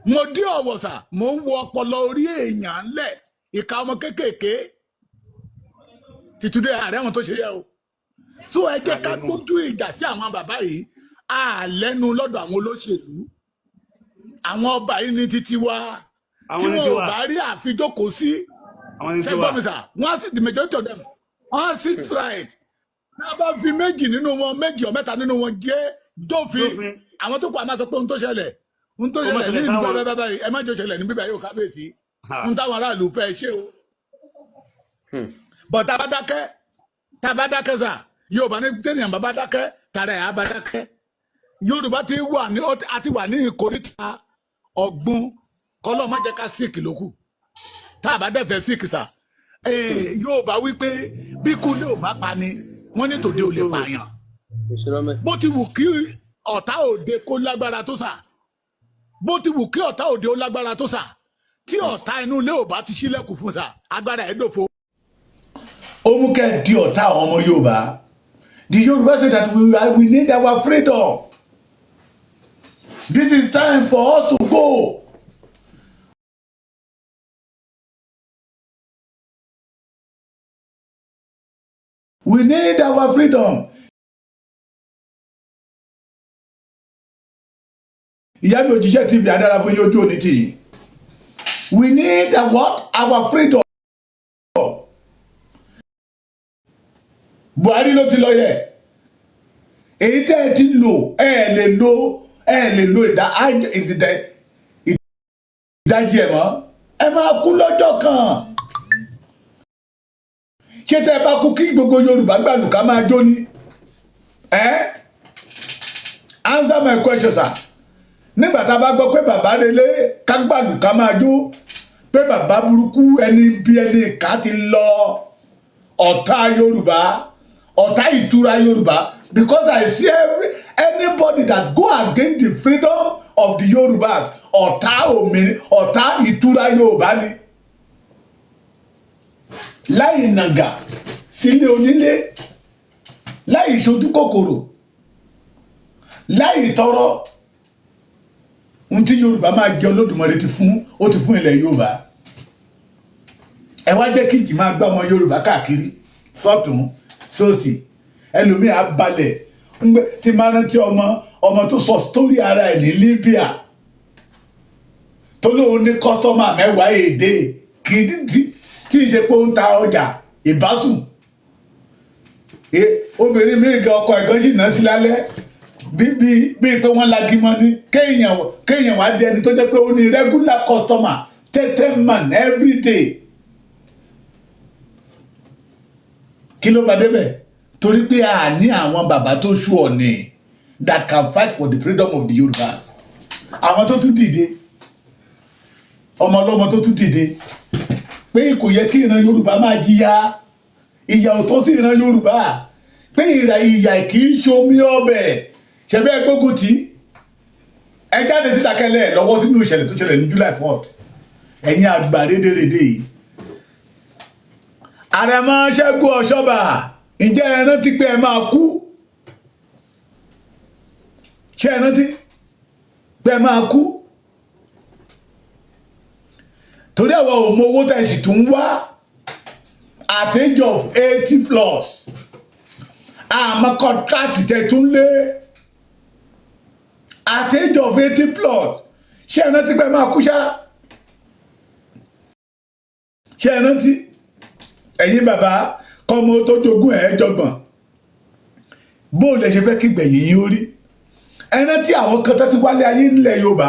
mo dí ọ̀wọ̀ sà mo ń wo ọpọlọ orí èèyàn ńlẹ̀ ìka ọmọ kéékèèké tìtúndé ààrẹ wọn tó ṣe yẹ o so ẹ jẹ́ ká gbójú ìjà sí àwọn bàbá yìí àlẹ́nu lọ́dọ̀ àwọn olóṣèlú àwọn ọba yìí ní títí wa tí wọn ò bá rí àfijókòó sí ṣẹgbọ́n mi sà wọ́n sì the majority of them wọ́n sì tried náà bá fi méjì nínú wọn méjì or mẹ́ta nínú wọn jẹ́ dófin àwọn tó kọ àmà sọ pé ohun tó ṣẹlẹ̀ ní ìlú bàbá yìí ẹ má jẹ́ ṣẹlẹ̀ ní bíbá yóò kábíyèsí ohun táwọn aráàlú fẹ́ ṣe o bọ̀ tá a bá dákẹ́ sà Yorùbá ní tẹ́nìyàn bàbá dákẹ́ tààrà ẹ̀ á bá dákẹ́ Yorùbá àti wà ní ìkórìtà ọ̀gbun kọ́lọ́ má jẹ́ ká síìkì lókù tá a bá dẹ̀fẹ̀ síìkì sà Yorùbá wí pé bí kú lè ò bá pa ni wọ́n ní tòde ò lè pààyàn bó ti wù kí ọ̀tá òde kó lágbára tó sà bó ti wù kí ọ̀tá òde ó lágbára tó sà tí ọ̀tá inú ilé ò bá ti ṣílẹ̀kùn fún sà agbára ẹ̀ dòfo. ó mú kẹ́ di ọ̀tá àwọn ọmọ Yorùbá. The Yoruba say that we need our freedom. This is time for us to go. We need our freedom. Ìyá mi òjíṣẹ́ TV adára fún yóò tó ní tì. We need our freedom. Buhari ló ti lọ yẹ èyí tẹ́ ẹ ti lò ẹ lè lo ìdajì ẹ̀ mọ́ ẹ máa kú lọ́jọ́ kan ṣé tẹ́ ẹ bá kú kí gbogbo Yorùbá gbàlù ká máa jó ní answer my question sir nígbà tá a bá gbọ́ pé bàbá relé ká gbàlù ká máa jó pé bàbá burúkú ẹni bí ẹni ká ti lọ ọ̀tá Yorùbá ọ̀tá ìtura Yorùbá because I see anybody that go against the freedom of the Yorubas ọ̀tá ìtura Yorùbá ni láì nàgà sílé onílé láì ṣojú kòkòrò láì tọrọ ohun tí Yorùbá máa jẹ Olódùmarè ti fún ilẹ̀ Yorùbá ẹ wá jẹ́ kí ìjì máa gbá ọmọ Yorùbá káàkiri sọ́tún sósì ẹlòmíì á balẹ̀ tí máa rántí ọmọ tó sọ sítórì ara ẹ̀ ní Libya tó lóun ní kọ́sọ́mà mẹ́wàá èdè kì í tí ì ṣe pé ó ń ta ọjà ìbásùn obìnrin míì gan ọkọ ẹ̀gán sì ná sí lálẹ́ bíi pé wọ́n lagi mọ́ ní kéèyàn wá dé ẹni tó jẹ́ pé ó ní regular customer 10 man every day. Kí ló bá débẹ̀ torí pé a ní àwọn bàbá tó ṣú ọ̀nì that can fight for the freedom of the Yorùbá àwọn tó tún dìde ọmọ ọlọ́mọ tó tún dìde pé kò yẹ kí ìran Yorùbá máa jìyà ìyà ò tó sí ìran Yorùbá pé ìyà kì í ṣomi ọbẹ̀ ṣẹ̀bẹ́ gbógun tí ẹ jáde síta kẹlẹ̀ lọ́wọ́ sínú ìṣẹ̀lẹ̀ tó ṣẹlẹ̀ ní July 1st ẹ̀yin àgbà rédèrèdè yìí Àrẹ̀mọ Ṣẹ́gun Ọ̀ṣọ́bà ǹjẹ́ ẹ rántí pé ẹ máa kú ṣé ẹ rántí pé ẹ máa kú torí àwọn òmò owó tẹ̀ sì tún wá at age of 80+ àmọ́ kọ́ńtrátì tẹ̀ tún lé at age of 80+ ṣé ẹ rántí pé ẹ máa kú ṣá ṣé ẹ rántí ẹ̀yin bàbá kọ́mọ tó jogún ẹ̀ jọgbọ̀n bó lè ṣe fẹ́ kí gbẹ̀yìn yín ó rí ẹni tí àwọn kan tó ti wálé ayé nílẹ̀ Yorùbá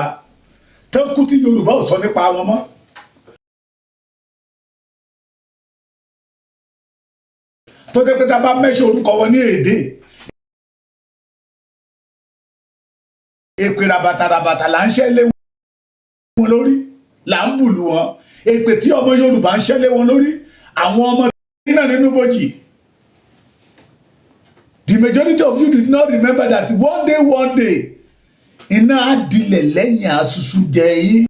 tó kú tí Yorùbá ò sọ nípa wọn mọ́ tó dé pé tá a bá mẹ́ṣẹ̀ orúkọ wọn ní èdè èpè rabata là ń ṣẹ́lé wọn lórí là ń bùlù wọn èpè tí ọmọ Yorùbá ń ṣẹ́lé wọn lórí àwọn ọmọ iná nínú bójì. The majority of you did not remember that one day iná á dilẹ̀ lẹ́yìn àṣùṣù jẹ yín.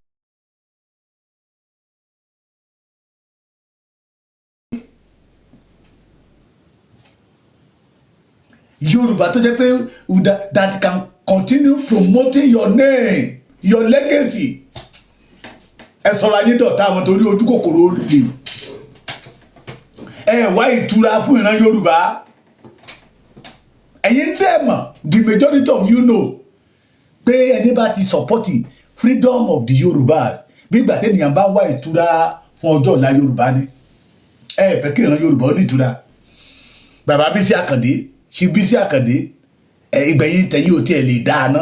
Yorùbá tó jẹ́ pé that can continue promoting your name, your legacy. ẹ sọ̀rọ̀ ayé dọ̀tá àwọn torí ojú kòkòrò olè ẹ wá ìtura fún ìran Yorùbá ẹ̀yin dẹ̀ mọ̀ the majority of you know pé ẹni bá ti support freedom of the Yorùbás bí ìgbà tẹ́nìyàn bá wá ìtura fún ọjọ́ ọ̀la Yorùbá ni ẹ fẹ́ kí ìran Yorùbá ó ní ìtura bàbá Bísí Àkàndé ṣe Bísí Àkàndé ìgbẹ̀yìn tẹ̀yìn ò tiẹ̀ lè dáná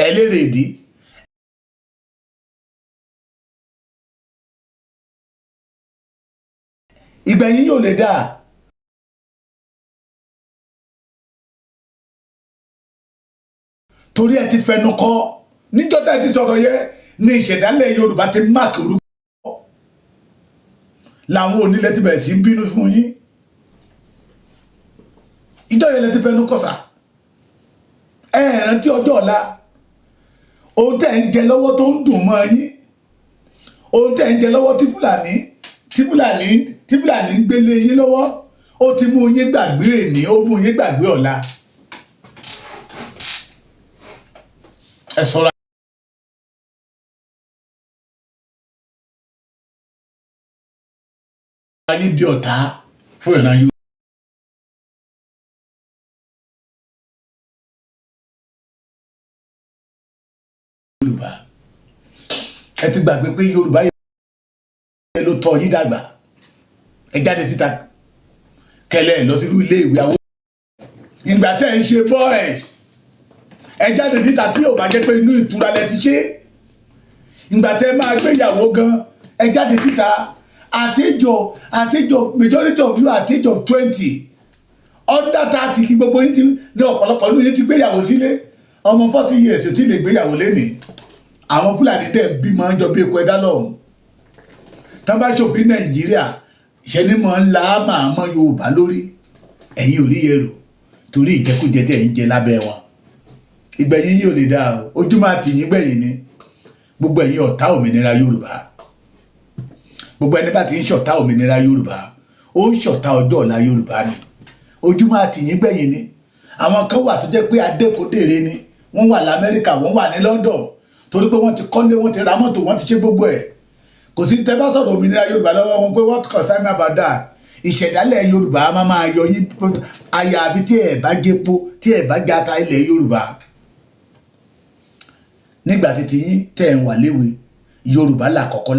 ẹ lérè ìdí ìgbẹ̀yìn yóò lè dáa torí ẹ ti fẹnu kọ níjọ́ tá ẹ ti sọ̀rọ̀ yẹ ní ìṣẹ̀dálẹ̀ Yorùbá ti máàkì orúkọ làwọn onílẹ̀ ti bẹ̀rẹ̀ sí ń bínú fún yín ìjọ yẹn lẹ ti fẹnu kọ sà ẹ rántí ọjọ́ ọ̀la ohun tẹ́ ń jẹ lọ́wọ́ tó ń dùn mọ́ yín ohun tẹ́ ń jẹ lọ́wọ́ tí Fúlàní ń gbélé yín lọ́wọ́ ó ti mú yín gbàgbé èní ó mú yín gbàgbé ọ̀la ẹ ṣọ́ra. ayé di ọ̀tá fún ìran Yorùbá ẹ ti gbàgbé pé Yorùbá yẹn ló tọ́ yín dàgbà ẹ jáde síta kẹlẹ lọ sí ilé ìwé àwọn ìgbà tẹ́ ń ṣe boys ẹ jáde síta tí ò bá jẹ́ pé inú ìtura lẹ ti ṣe ìgbà tẹ́ máa gbéyàwó gan ẹ jáde síta àtijọ́ majority of you àtijọ́ 20 under 30 kí gbogbo yín ti ní ọ̀pọ̀lọpọ̀ inú yín ti gbéyàwó sílé ọmọ 40 years ò tí lè gbéyàwó lénìí àwọn Fúlàní dẹ̀ bí máa ń jọ bí epo ẹ̀dá lọ́hùn tán bá ṣòbí Nàìjíríà ìṣẹ́ni máa ń la máa mọ Yorùbá lórí ẹ̀yin ò rí yẹrù torí ìjẹkújẹ tẹ̀ ń jẹ lábẹ́ wọn ìgbẹ̀yìn yìí ò lè dáa o ojú máa tì yín gbẹ̀yìn ni gbogbo ẹ̀yin ọ̀tá òmìnira Yorùbá gbogbo ẹni bá ti ń ṣọ̀tá òmìnira Yorùbá ó ń ṣọ̀tá ọjọ́ ọ̀la Yorùbá ni ojú máa tì yín gbẹ̀yìn ni àwọn kan wà tó jẹ́ pé adékòdèrè ni wọ́n wà l'Amẹ́ríkà wọ́n wà ní London torí pé wọ́n ti kọ́lé wọ́n ti ra mọ́tò wọ́n ti ṣe gbogbo ẹ̀ kò sí tẹ́ bá sọ̀rọ̀ òmìnira Yorùbá lọ́wọ́ wọn pé what concern about that ìṣẹ̀dálẹ̀ Yorùbá máa yọ yín àyàfi tí ẹ̀ bá jẹ́po tí ẹ̀ bá jata ilẹ̀ Yorùbá nígbà títí yín tẹ́ ẹ̀ ń wà léwe Yorùbá là kọ́kọ́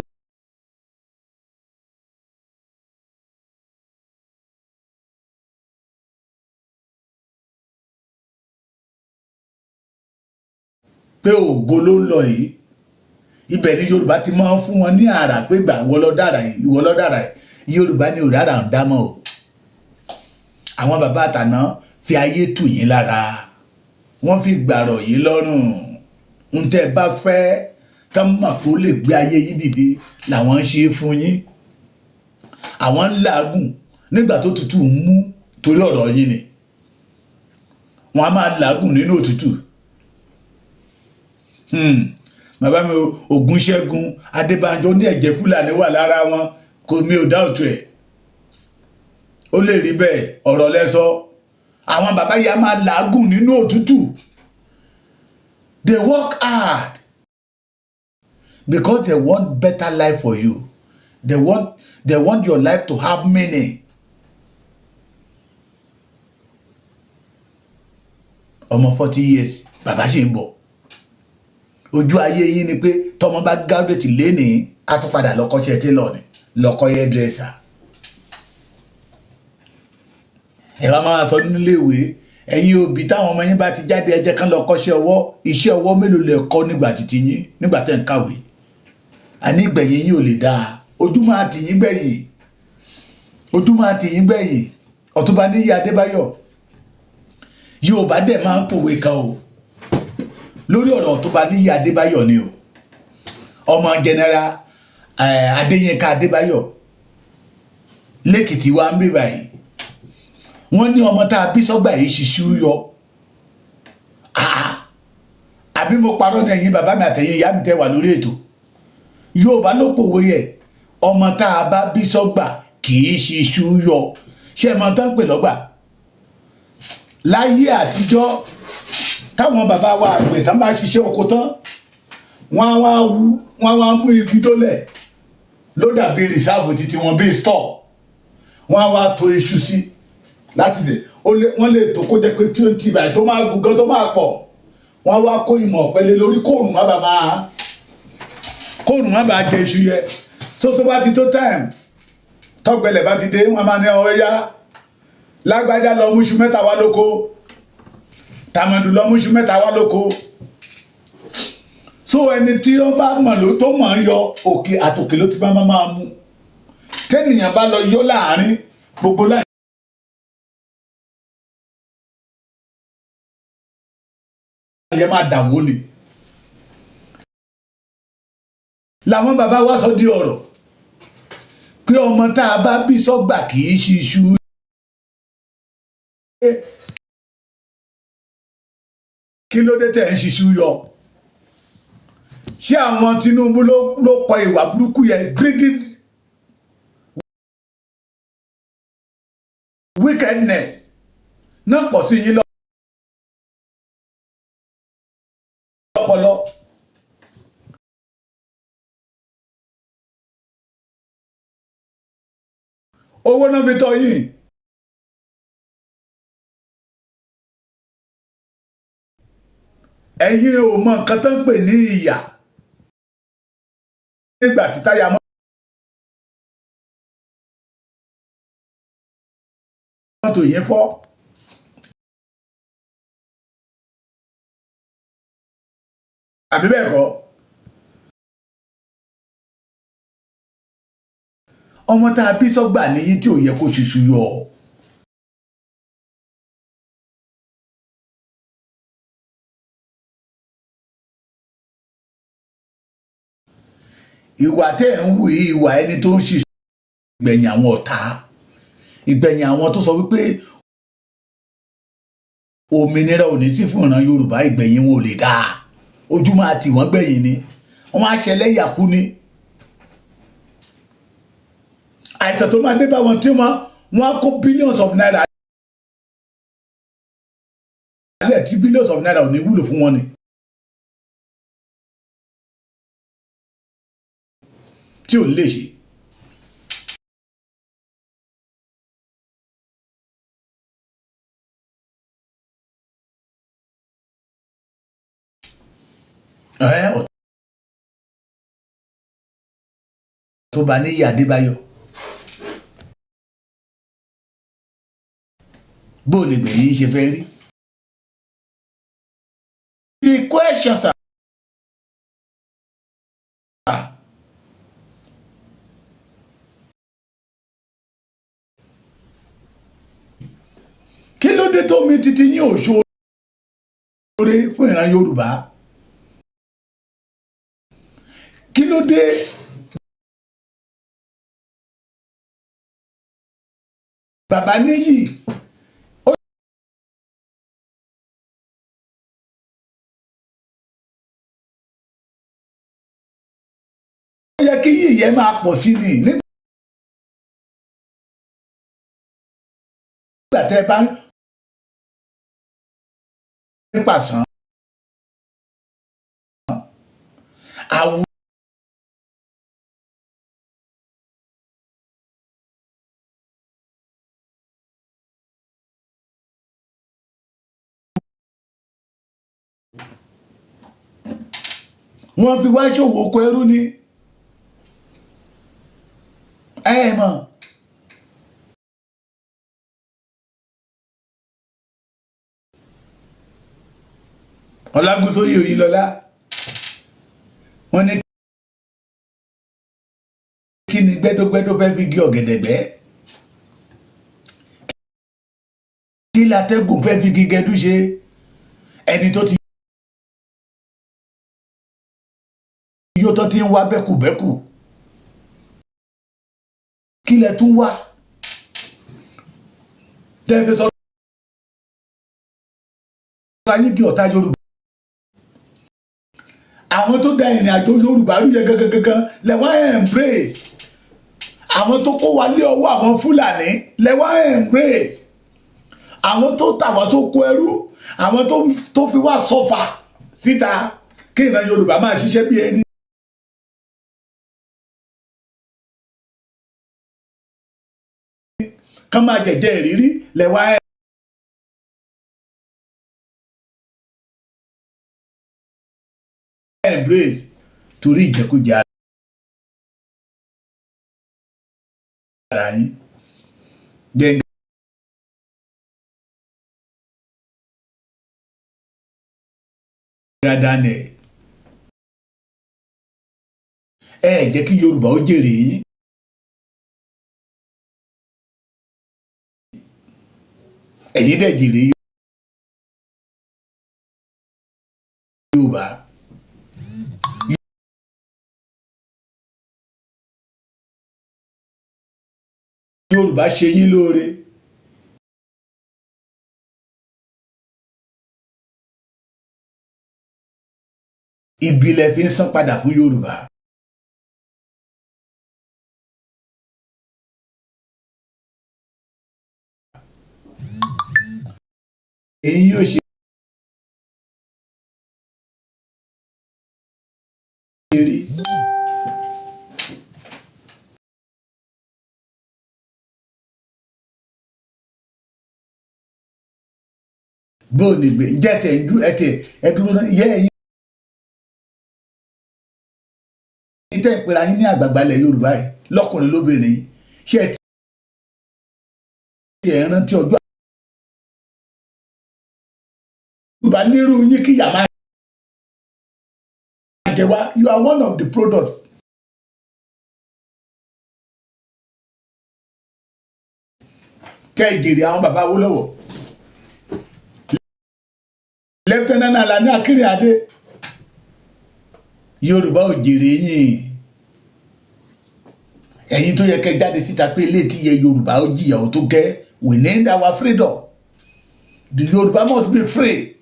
pé ògo ló ń lọ yìí ibẹ̀ ni Yorùbá ti máa ń fún wọn ní àrà pé gbà ìwọ ló dára yìí Yorùbá ni òràrà ń dámọ̀ o àwọn bàbá àtàná fi ayé tù yín lára wọ́n fi gbàrọ̀ yín lọ́rùn ń tẹ́ bá fẹ́ tán mọ̀ kó lè gbé ayé yín dìde làwọn ń ṣe fún yín àwọn ń làágùn nígbà tó tutù ń mú torí ọ̀rọ̀ yín ni wọ́n á máa làágùn nínú òtútù bàbá mi Ògúnṣẹ́gun Adébánjọ ní ẹ̀jẹ̀ Fúlàní wà lára wọn kò mi ò dá òtún ẹ̀ ó lè rí bẹ́ẹ̀ ọ̀rọ̀ lẹ́sọ àwọn bàbá yìí á máa làágùn nínú òtútù they work hard because they want better life for you they want your life to have meaning ọmọ 40 years bàbá ṣe ń bọ̀ ojú ayé yín ni pé tọmọ bá graduate lénìí á tún padà lọ́kọ́ṣẹ́ tailor ni lọ́kọ́ hairdresser ẹ bá máa sọ nílé ìwé ẹ̀yin òbí táwọn ọmọ yín bá ti jáde ẹ jẹ́ kán lọ kọ́ṣẹ́ ọwọ́ iṣẹ́ ọwọ́ mélòó lẹ kọ́ nígbà títí yín nígbà tẹ́ ń kàwé àní ìgbẹ̀yìn yín ò lè dáa ojú máa tì yín gbẹ̀yìn Ọ̀túnba Níyì Adébáyọ̀ Yorùbá dẹ̀ máa ń pòwe kan o lórí ọ̀rọ̀ Ọ̀túnba Níyì Adébáyọ̀ ni o ọmọ general Adéyínká Adébáyọ̀ lẹ́kìtì wa ń bí báyìí wọ́n ní ọmọ tá a bí sọ́gbà yìí ṣiṣú yọ àbí mo parọ́ ní ẹ̀yin bàbá mi àtẹ̀yìn ìyá mi tẹ́ wà lórí ètò Yorùbá ló pòwe yẹ ọmọ tá a bá bí sọ́gbà kì í ṣiṣú yọ ṣé ẹ mọ̀ tán pè lọ́gbà láyé àtijọ́ táwọn bàbá wa àgbẹ̀ tán bá ṣiṣẹ́ oko tán wọ́n wá mú igi dólẹ̀ ló dàbí rìsáàbù títí wọn bí store wọ́n wá to iṣu sí láti dè wọ́n lè tó kó jẹ́ pé 20 báyìí tó máa gùn gan tó máa pọ̀ wọ́n wá kó ìmọ̀ ọ̀pẹ̀lẹ̀ lórí kóòrùn má bàa jẹ iṣu yẹ so tó bá ti tó time tọ́gbẹ̀lẹ̀ bá ti dé wọ́n máa ní ọwọ́ yá lágbájá lọ múṣu mẹ́ta wá lóko tàmọ̀dù lọ múṣu mẹ́ta wá lóko so ẹni tí ó bá mọ̀ ló tó mọ̀ ń yọ òkè àtòkè ló ti bá máa mú tẹ́nìyàn bá lọ yọ láàrin gbogbo láì yẹ máa dàwó ni làwọn bàbá wa sọ di ọ̀rọ̀ pé ọmọ tá a bá bí sọ́gbà kì í ṣiṣu kí ló dé tẹ̀ ń ṣiṣu yọ ṣé àwọn Tinubu ló kọ ìwà burúkú yẹn greedy wickedness náà pọ̀ sí yín lọ́pọlọ. Owó náà fi tọ́ yín. Ẹ̀yin ò mọ nǹkan tó ń pè ní ìyà. Nígbà tí táyà mọ́tò yẹn fọ́. Àbí bẹ́ẹ̀ kọ́? Ọmọ tá a bí sọ́gbà níyí tí ò yẹ kó ṣiṣu yọ. Ìwà tẹ́ ẹ̀ ń wù yí ìwà ẹni tó ń ṣiṣu ìgbẹ̀yìn àwọn ọ̀tá ìgbẹ̀yìn àwọn tó sọ wípé òmìnira ò ní sí fún ìran Yorùbá ìgbẹ̀yìn wọn ò lè dáa ojú máa tì wọ́n gbẹ̀yìn ni wọ́n á ṣẹlẹ̀ yàkú ni àìsàn tó máa dé bá wọn tí wọ́n á kó billions of naira alẹ́ tí billions of naira ò ní wúlò fún wọn ni. Tí ò lè ṣe. Tó bá ní ìyá Adébáyọ̀ bó lè gbẹ̀yìn ṣe fẹ́ rí. The questions are kí ló dé tó mi títí ní òṣòro fún ìran Yorùbá kí ló dé bàbá níyì ó yẹ kí yìí máa pọ̀ sí ni nígbà tẹ́ bá ń pàṣán àwùjọ wọ́n fi wá ṣòwò oko ẹrú ni ẹ mọ̀ Ọlágúnsóyè Oyinlọ́lá wọ́n ní kí ni gbẹ́dọ́gbẹ́dọ́ fẹ́ fi gé ọ̀gẹ̀dẹ̀ gbẹ́ kí látẹ́gùn fẹ́ fi gé gẹdú ṣe ẹni tó ti yóò tó ti ń wá bẹ́kùbẹ́kù kí lẹ tún wá tẹ́fẹ́ sọ ayé kí ọ̀tá Yorùbá àwọn tó da ìrìn àjò Yorùbá rú yẹ gangan lẹ́wọ́n embrace àwọn tó kó wa lé ọwọ́ àwọn Fúlàní lẹ́wọ́n embrace àwọn tó tàwọn tó kó ẹrú àwọn tó fi wá sọfà síta kí ìran Yorùbá máa ṣiṣẹ́ bí ẹni kán máa jẹ̀jẹ̀ ìrírí lẹ́wà embrace torí ìjẹkújẹ ara yín jẹ́ dáadáa nẹ̀ ẹ jẹ́ kí Yorùbá ó jèrè yín ẹ̀yin dẹ̀ jèrè Yorùbá Yorùbá ṣe yín lóore ìbílẹ̀ fi ń san padà fún Yorùbá èyí yóò ṣe rí bóòní gbé jẹ́tẹ̀ ẹ̀dúró náà yẹ ẹ̀yìn tẹ́ ìpera yín ní àgbààgbà ilẹ̀ Yorùbá yìí lọ́kùnrin lóbìnrin ṣé ẹ ti ẹ̀ rántí ọjọ́ Yorùbá nírú yín kí yàrá jẹ wá you are one of the products tẹ́ ìjèrè àwọn bàbá Awólọ́wọ̀ Lieutenant Alani Akinrinade Yorùbá ò jèrè yín ẹ̀yin tó yẹ kẹ́ jáde síta pé ilé tí yẹ Yorùbá ó jìyà ó tó gẹ́ we need our freedom the Yorùbá must be free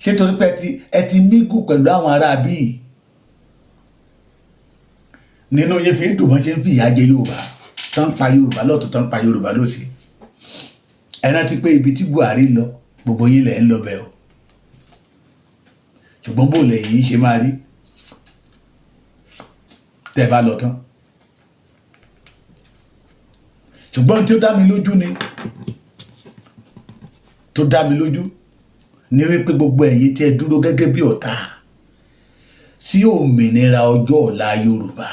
ṣé torí pé ẹ ti mígù pẹ̀lú àwọn ará bíi nínú yẹn fi ń dùn wọ́n ṣe ń fi ìyà jẹ Yorùbá tán pa Yorùbá lọ́tún tán pa Yorùbá lọ́sì ẹ rántí pé ibi tí Buhari lọ gbogbo yín lẹ̀ ń lọ bẹ́ẹ̀ o ṣùgbọ́n bó lẹ̀ yìí ṣe máa rí tẹ́ bá lọ tán ṣùgbọ́n tí ó dá mi lójú ni tó dá mi lójú ní wípé gbogbo ẹ̀yin tí ẹ dúró gẹ́gẹ́ bí ọ̀tá sí òmìnira ọjọ́ ọ̀la Yorùbá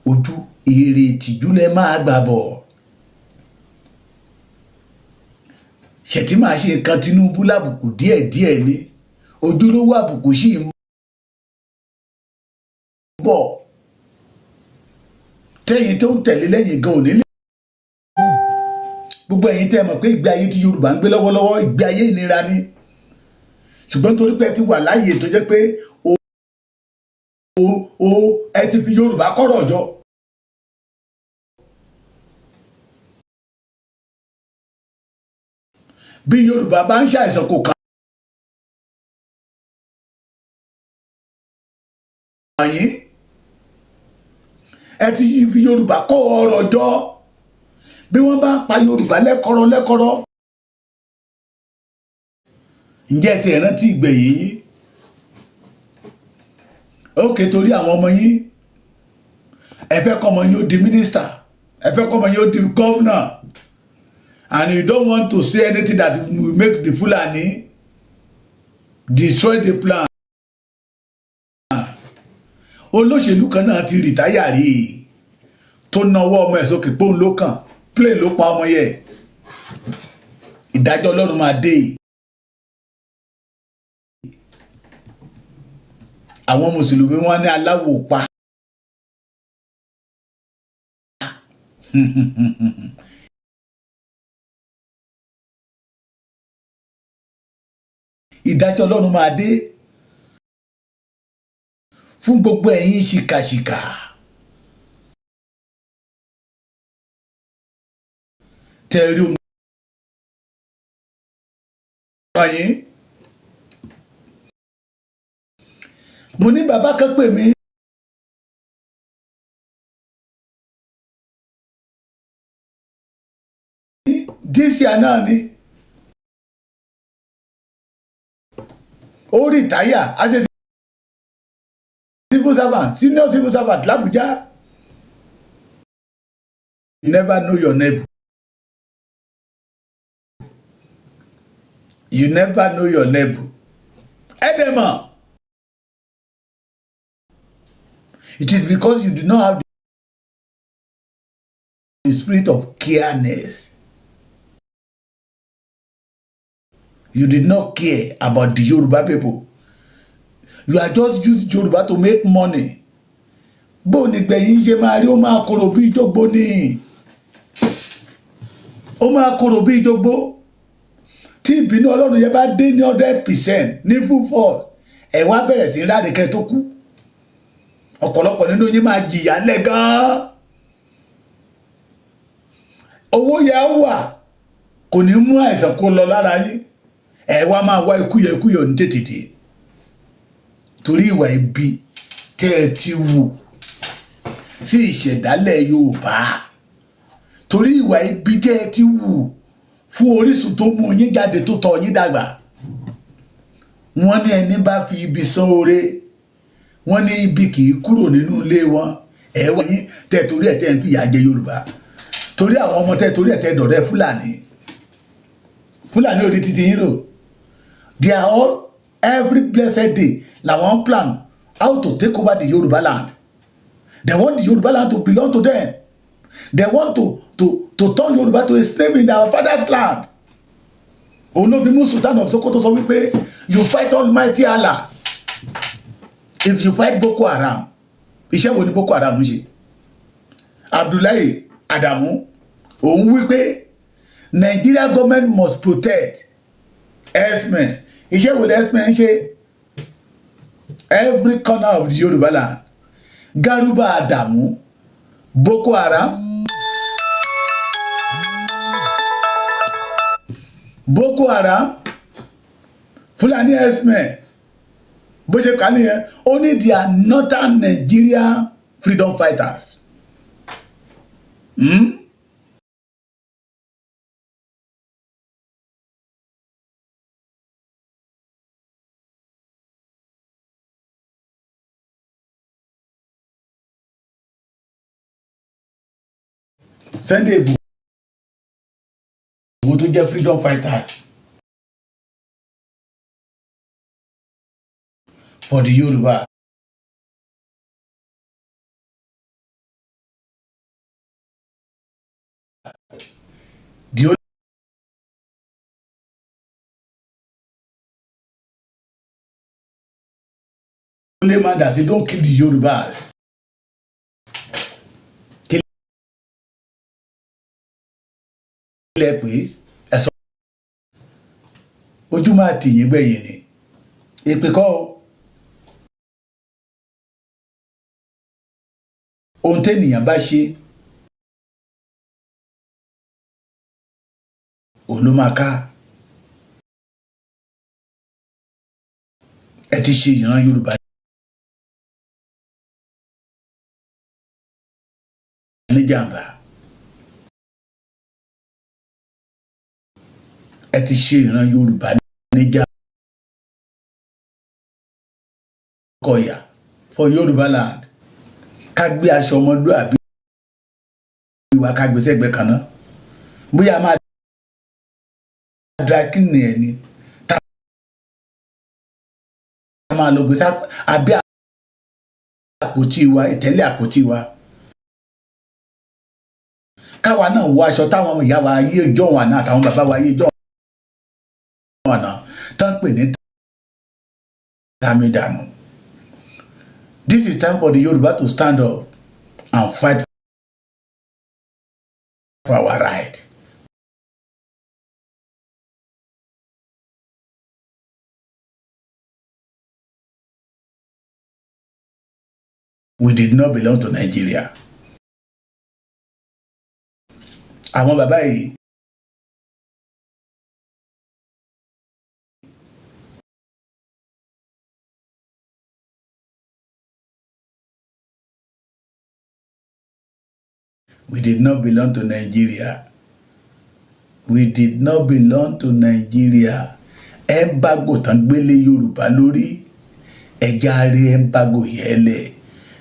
ojú èrè ìtìjú lẹ máa gbà bọ̀ ṣètì máa ṣe nǹkan Tinubu lábùkù díẹ̀díẹ̀ ni ojúlówó àbùkù sì ń bọ̀ tẹ́yìn tó ń tẹ̀lé lẹ́yìn gan òní lè gbogbo ẹ̀yin tẹ́ mọ̀ pé ìgbé ayé tí Yorùbá ń gbé lọ́wọ́lọ́wọ́ ìgbé ayé ìnira ni ṣùgbọ́n torí pé ẹ ti wà láàyè tó jẹ́ pé ẹ ti fi Yorùbá kọ́rọ̀ jọ bí Yorùbá bá ń ṣàìsàn kò kàn yín ẹ ti fi Yorùbá kọ́ ọ̀rọ̀ jọ bí wọ́n bá pa Yorùbá lẹ́kọ̀rọ̀ ǹjẹ́ ti rántí ìgbẹ̀yìn yín ókè torí àwọn ọmọ yín ẹ fẹ́ kọ́ ọmọ yín ó di mínísítà ẹ fẹ́ kọ́ ọmọ yín ó di gọ́vnà and you don't want to say anything that will make the Fulani destroy the plan. Olóṣèlú kan náà ti rìtáyà rí tó náwó ọmọ ẹ̀ sókè pé òun ló kàn plane ló pa ọmọ yẹ ìdájọ́ Ọlọ́run máa dé àwọn mùsùlùmí wọn ní aláwò pa ìdájọ́ Ọlọ́run máa dé fún gbogbo ẹ̀yin ṣìkàṣìkà tẹ̀rí ohun ayé mo ní bàbá kan pè mí díìsì àná ni ó retire as a civil servant, senior civil servant l'Abuja. You never know your neighbor. You never know your neighbor. Edema. It is because you do not have the spirit of careness. You did not care about the Yoruba people. You are just used Yoruba to make money. Bó ni gbẹ̀yìn ṣe máa rí, ó máa korò bí ìjọgbó ni. Ó máa korò bí ìjọgbó. Tí ìbínú Ọlọ́run yẹn bá dé ní 100% ní full force, ẹ wá bẹ̀rẹ̀ sí ráre kẹ́ tó kú. Ọ̀pọ̀lọpọ̀ nínú yín máa jìyà ńlẹ̀ gan-an. Owó yẹn wà, kò ní mú àìsàn kó lọ lára yín. Ẹ wá máa wá ikú yẹ ní tètè dé. Torí ìwà ibi tẹ́ ẹ ti wù sí ìṣẹ̀dálẹ̀ Yorùbá. Torí ìwà ibi tẹ́ ẹ ti wù fún orísun tó mú yín jáde tó tọ́ yín dàgbà. Wọ́n ní ẹni bá fi ibi san oore, wọ́n ní ibi kì í kúrò nínú ilé wọn. Ẹ wá yín tẹ́ torí ẹ̀ tẹ́ ń fi ìyà jẹ Yorùbá. Torí àwọn ọmọ tẹ́ torí ẹ̀ tẹ́ dọ̀rẹ́ Fúlàní. Fúlàní ò rí títí yín rò. They are all every blessed day làwọn plan how to take over the Yoruba land. They want the Yoruba land to belong to them. They want to turn Yoruba to a slave in our father's land. Olóbìmú Sultan of Sokoto sọ wípé you fight Almighty Allah if you fight Boko Haram. Iṣẹ́ wo ni Boko Haram ń ṣe? Abdullahi Adamu òun wípé Nigeria government must protect herdsmen. Iṣẹ́ wo ni herdsmen ń ṣe? Every corner of the Yoruba land. Garuba Adamu, Boko Haram, Boko Haram, Fulani herdsmen. Bó ṣe kà nìyẹn, only they are northern Nigeria freedom fighters. Sunday Igboho tó jẹ́ freedom fighters for the Yoruba. The only man that say don't kill the Yorubas. Kílẹ̀ pé ẹ̀sọ́ ojú máa tì yín gbẹ̀yìn ni. Èpè kọ́ ohun tẹ́nìyàn bá ṣe òun ló máa ká. Ẹ ti ṣe ìran Yorùbá ní jàǹbá. Ẹ ti ṣe ìran Yorùbá ní jàǹbá. Kọ̀yà for Yorùbá land. Ká gbé aṣọ ọmọlúàbí wa ká gbé sẹ́gbẹ̀ẹ́ kan náà. Bóyá máa dra kí ni ẹni tá a máa lọ gbé abẹ́ àpótí wa, ìtẹ́lẹ̀ àpótí wa. Káwa náà wọ aṣọ táwọn ìyá wa ayé ìjọ wọn àná àtàwọn bàbá wa ayé ìjọ wọn àná tán pè ní tàmídànù. This is time for the Yoruba to stand up and fight for our right. We did not belong to Nigeria. Àwọn bàbá yìí we did not belong to Nigeria. We did not belong to Nigeria. embargo tán gbélé Yorùbá lórí ẹja rí embargo yẹn lẹ̀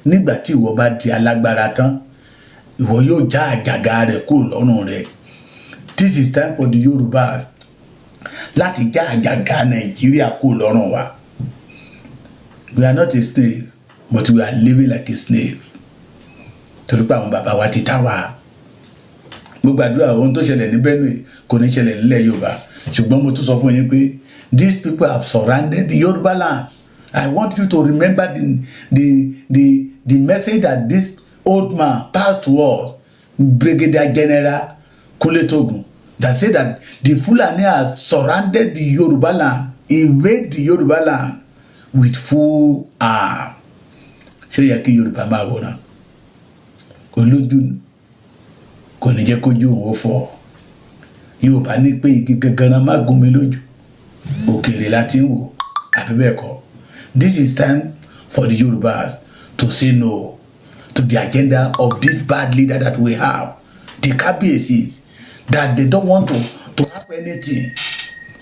nígbà tí ìwọ bá di alágbára tán ìwọ yóò já àjàgà rẹ̀ kúrò lọ́rùn rẹ̀. This is time for the Yorùbás láti já àjàgà Nàìjíríà kúrò lọ́rùn wa. We are not a slave but we are living like a slave torí pé àwọn bàbá wa ti tá wa. Mo gbàdúrà ohun tó ṣẹlẹ̀ ní Benue kò ní ṣẹlẹ̀ nílẹ̀ Yorùbá ṣùgbọ́n mo tún sọ fún yín pé these people have surrounded the Yoruba land. I want you to remember the message that this old man passed to us, Brigadier General Kule Togun, that said that the Fulani has surrounded the Yoruba land, invade the Yoruba land with full arm. Ṣé yẹ kí Yorùbá máa wòran? Olójú kò ní jẹ́ kójú òun fọ́. Yorùbá ní pé igi gangan má gún mi lójú. Òkèèrè la ti ń wò àbí bẹ́ẹ̀ kọ́. This is time for the Yorùbás to say no to the agenda of this bad leader that we have, the Kabiyesi, that they don't want to have anything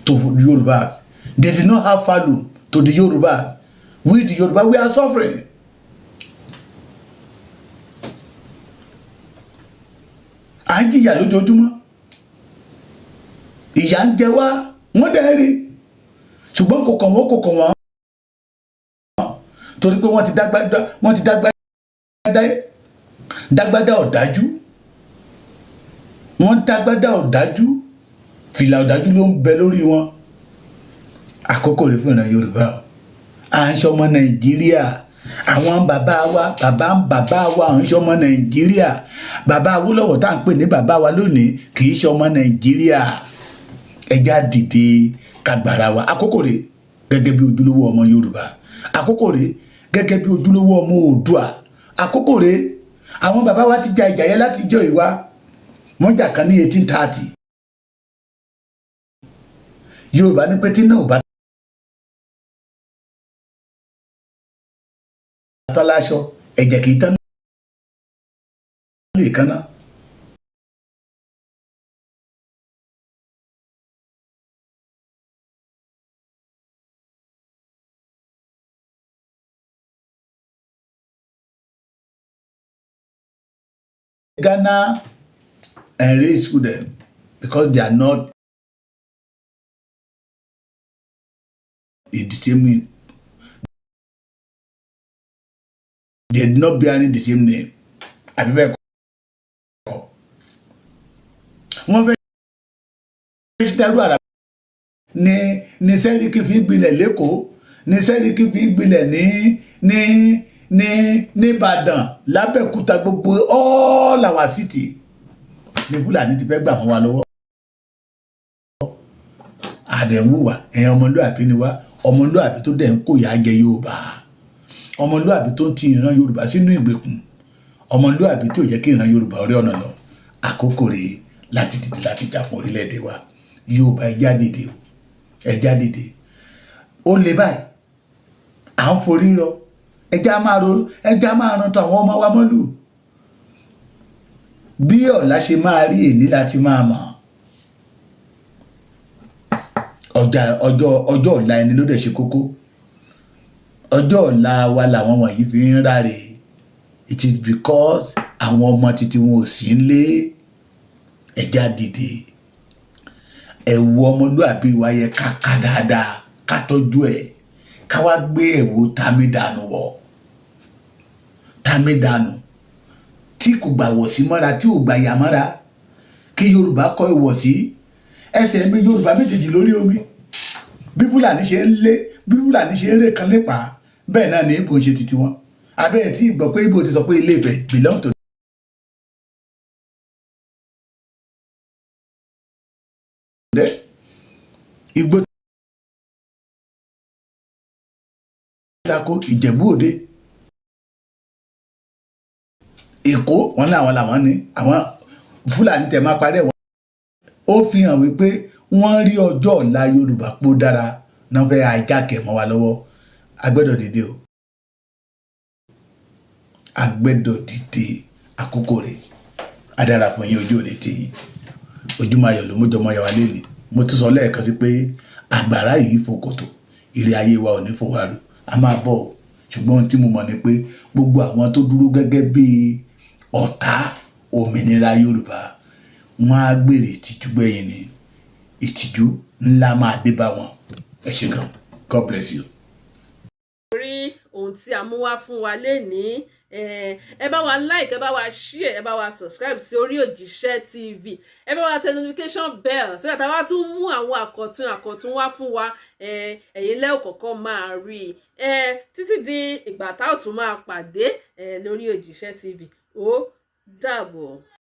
to the Yorùbás. They do not have value to the Yorùbás. We the Yorùbá, we are suffering. À ń jìyà lójoojúmọ́. Ìyà ń jẹ wá, wọ́n dẹ̀ rí. Ṣùgbọ́n kò kàn wọ́n. Torí pé wọ́n ti dágbádá ọ̀dájú. Wọ́n dágbádá ọ̀dájú. Fìlà ọ̀dájú ló ń bẹ lórí wọn. Àkókò rẹ̀ fún ìran Yorùbá. À ń ṣọmọ Nàìjíríà. Àwọn bàbá wa à ń ṣọmọ Nàìjíríà. Bàbá Awólọ́wọ̀ tá à ń pè ní bàbá wa lónìí kì í ṣọmọ Nàìjíríà. Ẹja dìde kagbára wa. Àkókò rẹ̀ gẹ́gẹ́ bí ojúlówó ọmọ Yorùbá. Àkókò rẹ̀ gẹ́gẹ́ bí ojúlówó ọmọ Oòduà. Àkókò rẹ̀ àwọn bàbá wa ti ja ìjà yẹn láti jọ ìwá. Wọ́n jà kan ní 1830. Yorùbá ní pé tí náà ò bá tán láṣọ ẹ̀jẹ̀ kì í tán lè kánná. Ghana and raise them because they are not in the same. They are not bearing the same name. Àbí bẹ́ẹ̀ kọ́. Wọ́n fẹ́ dárú àrà ní Sẹ́ríkì fi gbilẹ̀ l'Ékòó, ní Sẹ́ríkì fi gbilẹ̀ ní Ìbàdàn, l'Ábẹ́òkúta, gbogbo all our city ní Fúlàní ti fẹ́ gbà mọ́ wa lọ́wọ́. Àdẹ̀wùwà ẹ̀yàn ọmọlúàbí ni wá, ọmọlúàbí tó dẹ̀ ń kó ìyà jẹ Yorùbá, ọmọlúàbí tó ń ti ìran Yorùbá sínú ìgbèkùn, ọmọlúàbí tí ò jẹ́ kí ìran Yorùbá orí ọ̀nà lọ. Àkókò rèé láti dìde láti jà fún orílẹ̀-èdè wa. Yorùbá ẹja dìde o, ẹja dìde. Ó lè báyìí, à ń forí rọ, ẹja máa rántọ́ àwọn ọmọ wa mọ́lù. Bí ọ̀la ṣe máa rí èní láti máa mọ̀. Ọjọ́ ọ̀la ẹni ló dẹ̀ ṣe kókó. Ọjọ́ ọ̀la wa làwọn wọ̀nyí fi ń ráre. It is because àwọn ọmọ títí wọn ò sí nílé. Ẹja dìde. Ẹ̀wù ọmọlúàbí wa yẹ ká dáadáa, ká tọ́jú ẹ̀, ká wá gbé ẹ̀wù tamídànù wọ̀. Tamídànù tí kò gbà wọ̀sí mọ́ra, tí ò gbà yà mọ́ra. Kí Yorùbá kọ́ ìwọ̀sí. Ẹsẹ̀ mi Yorùbá méjèèjì lórí omi. Bí Fúlàní ṣe ń ré kan lépa, bẹ́ẹ̀ náà ni Ìgbò ṣe títí wọn. Abẹ́ẹ̀ tí ìgbọ́ pé Ìgbò ti sọ pé Ilé Ifẹ̀ belong to Ìgbò tako Ìjẹ̀bú Òde, Èkó wọn láwọn làwọn ní àwọn Fúlàní tẹ̀ máa parẹ́ wọn. Ó fi hàn wípé wọ́n rí ọjọ́ ọ̀la Yorùbá pó dára náà fẹ́ àìjákẹ́ mọ́ wa lọ́wọ́. Agbẹ́dọ̀ dìde o, agbẹ́dọ̀ dìde. Àkókò rẹ̀ adára fún yín, ojú òde tì yín. Ojúmọ́ ayọ̀ ló mójọ́ mọ́ yàwá lẹ́nu. Mo tún sọ lẹ́ẹ̀kan sí pé àgbàrá yìí fòkòtò ire ayé wa ò ní fòwárò a máa bọ̀ ṣùgbọ́n ohun tí mo mọ̀ ni pé gbogbo àwọn tó dúró gẹ́gẹ́ bí ọ̀tá òmìnira Yorùbá wọ́n á gbèrè ìtìjú gbẹ̀yìn ni ìtìjú ńlá máa dé bá wọn. Ẹ ṣé gan. God bless you. Rí ohun tí a mú wá fún wa lénìí, ẹ bá wa like, ẹ bá wa share, ẹ bá wa subscribe sí orí Òjíṣẹ́ TV, ẹ bá wa tẹ notification bell so that a bá tún mú àwọn àkọ̀tun wá fún wa, ẹ̀yin lẹ́ ò kọ́kọ́ máa rí títí di ìgbà tá ò tún máa pàdé lórí Òjíṣẹ́ TV. Ó dàbọ̀.